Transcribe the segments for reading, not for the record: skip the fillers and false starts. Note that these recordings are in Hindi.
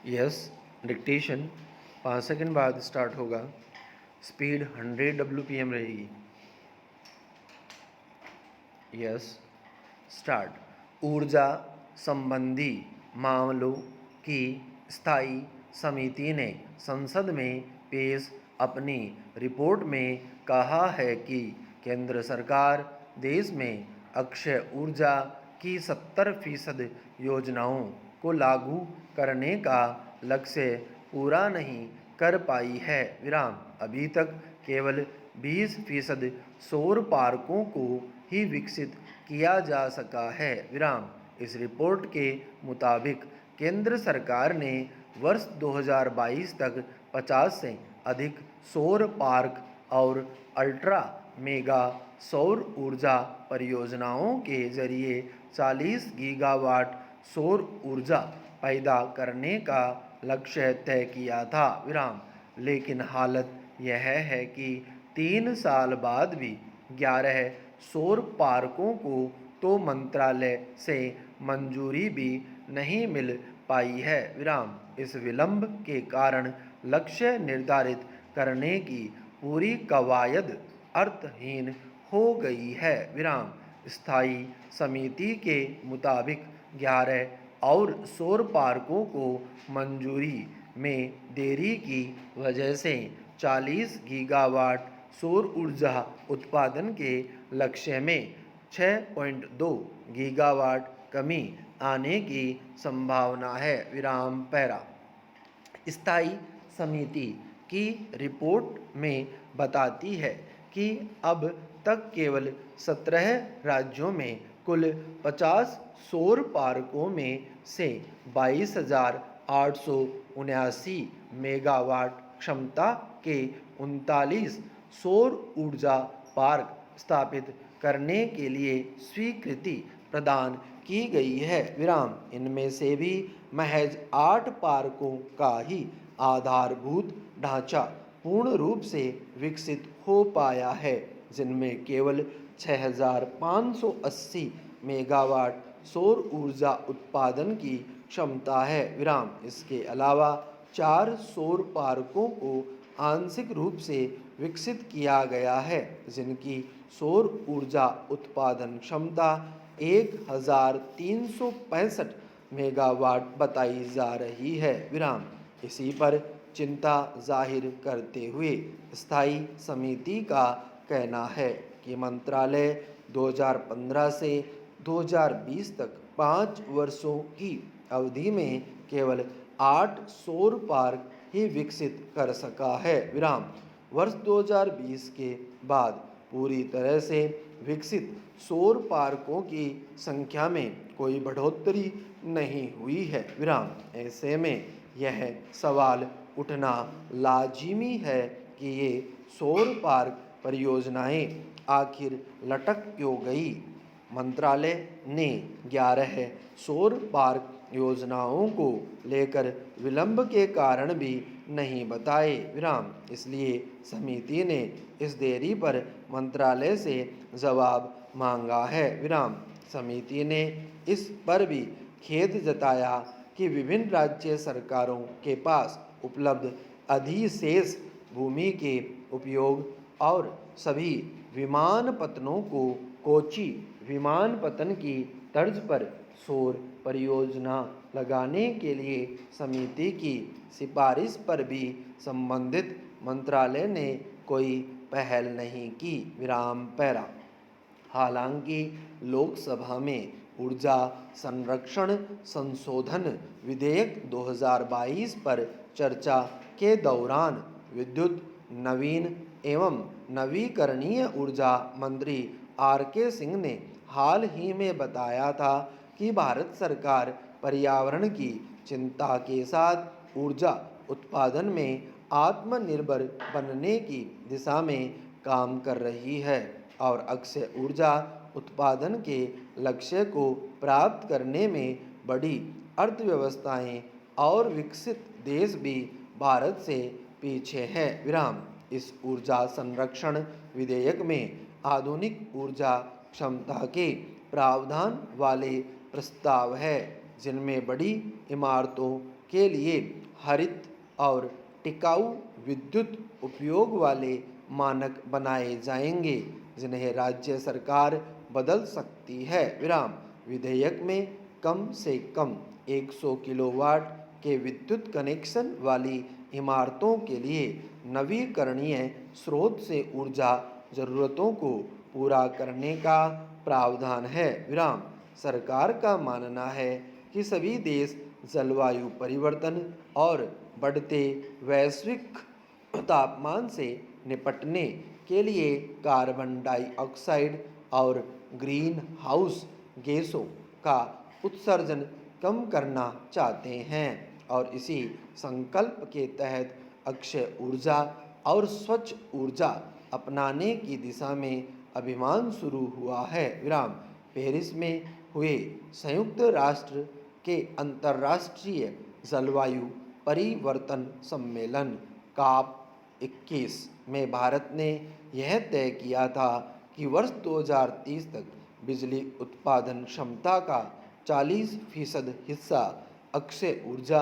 यस, डिक्टेशन 5 सेकंड बाद स्टार्ट होगा। स्पीड 100 WPM रहेगी। Yes, start. ऊर्जा संबंधी मामलों की स्थायी समिति ने संसद में पेश अपनी रिपोर्ट में कहा है कि केंद्र सरकार देश में अक्षय ऊर्जा की 70% योजनाओं को लागू करने का लक्ष्य पूरा नहीं कर पाई है। विराम। अभी तक केवल 20% सौर पार्कों को ही विकसित किया जा सका है। विराम। इस रिपोर्ट के मुताबिक केंद्र सरकार ने वर्ष 2022 तक 50 से अधिक सौर पार्क और अल्ट्रा मेगा सौर ऊर्जा परियोजनाओं के जरिए 40 गीगावाट सौर ऊर्जा पैदा करने का लक्ष्य तय किया था। विराम। लेकिन हालत यह है कि 3 साल बाद भी 11 सौर पार्कों को तो मंत्रालय से मंजूरी भी नहीं मिल पाई है। विराम। इस विलंब के कारण लक्ष्य निर्धारित करने की पूरी कवायद अर्थहीन हो गई है। विराम। स्थायी समिति के मुताबिक 11 और सौर पार्कों को मंजूरी में देरी की वजह से 40 गीगावाट सौर ऊर्जा उत्पादन के लक्ष्य में 6.2 गीगावाट कमी आने की संभावना है। विराम पैरा। स्थायी समिति की रिपोर्ट में बताती है कि अब तक केवल 17 राज्यों में कुल 50 सौर पार्कों में से 22,879 मेगावाट क्षमता के 39 सौर ऊर्जा पार्क स्थापित करने के लिए स्वीकृति प्रदान की गई है। विराम। इनमें से भी महज 8 पार्कों का ही आधारभूत ढांचा पूर्ण रूप से विकसित हो पाया है, जिनमें केवल 6,580 मेगावाट सौर ऊर्जा उत्पादन की क्षमता है। विराम। इसके अलावा 4 सौर पार्कों को आंशिक रूप से विकसित किया गया है, जिनकी सौर ऊर्जा उत्पादन क्षमता 1,365 मेगावाट बताई जा रही है। विराम। इसी पर चिंता जाहिर करते हुए स्थायी समिति का कहना है कि मंत्रालय 2015 से 2020 तक 5 वर्षों की अवधि में केवल 8 सौर पार्क ही विकसित कर सका है। विराम। वर्ष 2020 के बाद पूरी तरह से विकसित सौर पार्कों की संख्या में कोई बढ़ोतरी नहीं हुई है। विराम। ऐसे में यह सवाल उठना लाजिमी है कि ये सौर पार्क परियोजनाएं आखिर लटक क्यों गई। मंत्रालय ने 11 सौर पार्क योजनाओं को लेकर विलंब के कारण भी नहीं बताए। विराम। इसलिए समिति ने इस देरी पर मंत्रालय से जवाब मांगा है। विराम। समिति ने इस पर भी खेद जताया कि विभिन्न राज्य सरकारों के पास उपलब्ध अधिशेष भूमि के उपयोग और सभी विमानपत्तनों को कोची विमानपत्तन की तर्ज पर सौर परियोजना लगाने के लिए समिति की सिफारिश पर भी संबंधित मंत्रालय ने कोई पहल नहीं की। विराम पैरा। हालांकि लोकसभा में ऊर्जा संरक्षण संशोधन विधेयक 2022 पर चर्चा के दौरान विद्युत नवीन एवं नवीकरणीय ऊर्जा मंत्री आर.के. सिंह ने हाल ही में बताया था कि भारत सरकार पर्यावरण की चिंता के साथ ऊर्जा उत्पादन में आत्मनिर्भर बनने की दिशा में काम कर रही है और अक्षय ऊर्जा उत्पादन के लक्ष्य को प्राप्त करने में बड़ी अर्थव्यवस्थाएं और विकसित देश भी भारत से पीछे हैं। विराम। इस ऊर्जा संरक्षण विधेयक में आधुनिक ऊर्जा क्षमता के प्रावधान वाले प्रस्ताव है, जिनमें बड़ी इमारतों के लिए हरित और टिकाऊ विद्युत उपयोग वाले मानक बनाए जाएंगे, जिन्हें राज्य सरकार बदल सकती है। विराम। विधेयक में कम से कम 100 किलोवाट के विद्युत कनेक्शन वाली इमारतों के लिए नवीकरणीय स्रोत से ऊर्जा जरूरतों को पूरा करने का प्रावधान है। विराम। सरकार का मानना है कि सभी देश जलवायु परिवर्तन और बढ़ते वैश्विक तापमान से निपटने के लिए कार्बन डाइऑक्साइड और ग्रीन हाउस गैसों का उत्सर्जन कम करना चाहते हैं और इसी संकल्प के तहत अक्षय ऊर्जा और स्वच्छ ऊर्जा अपनाने की दिशा में अभियान शुरू हुआ है। विराम। पेरिस में हुए संयुक्त राष्ट्र के अंतर्राष्ट्रीय जलवायु परिवर्तन सम्मेलन COP 21 में भारत ने यह तय किया था कि वर्ष 2030 तक बिजली उत्पादन क्षमता का 40% हिस्सा अक्षय ऊर्जा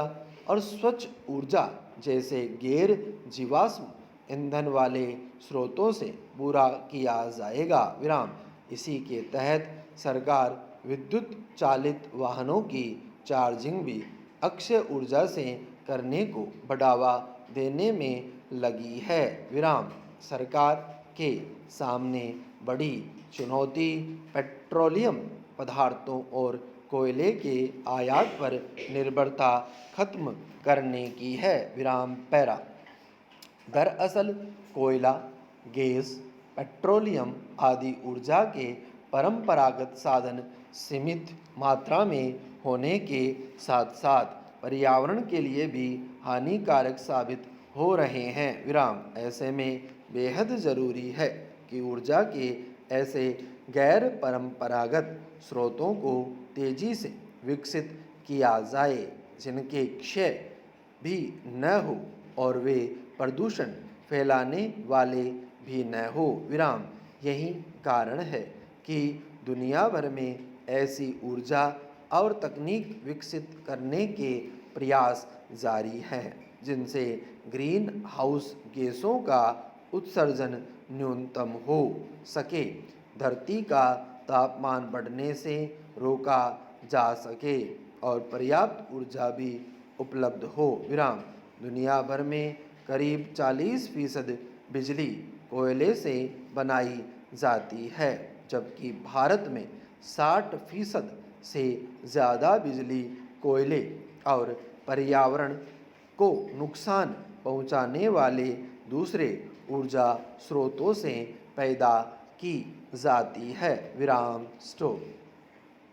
और स्वच्छ ऊर्जा जैसे गैर जीवाश्म ईंधन वाले स्रोतों से पूरा किया जाएगा। विराम। इसी के तहत सरकार विद्युत चालित वाहनों की चार्जिंग भी अक्षय ऊर्जा से करने को बढ़ावा देने में लगी है। विराम। सरकार के सामने बड़ी चुनौती पेट्रोलियम पदार्थों और कोयले के आयात पर निर्भरता खत्म करने की है। विराम। पैरा। दरअसल कोयला, गैस, पेट्रोलियम आदि ऊर्जा के परंपरागत साधन सीमित मात्रा में होने के साथ साथ पर्यावरण के लिए भी हानिकारक साबित हो रहे हैं। विराम। ऐसे में बेहद ज़रूरी है कि ऊर्जा के ऐसे गैर परंपरागत स्रोतों को तेजी से विकसित किया जाए जिनके क्षय भी न हो और वे प्रदूषण फैलाने वाले भी न हो। विराम। यही कारण है कि दुनिया भर में ऐसी ऊर्जा और तकनीक विकसित करने के प्रयास जारी हैं जिनसे ग्रीन हाउस गैसों का उत्सर्जन न्यूनतम हो सके, धरती का तापमान बढ़ने से रोका जा सके और पर्याप्त ऊर्जा भी उपलब्ध हो। विराम। दुनिया भर में करीब 40% बिजली कोयले से बनाई जाती है, जबकि भारत में 60% से ज़्यादा बिजली कोयले और पर्यावरण को नुकसान पहुंचाने वाले दूसरे ऊर्जा स्रोतों से पैदा की जाती है। विराम। स्टॉप।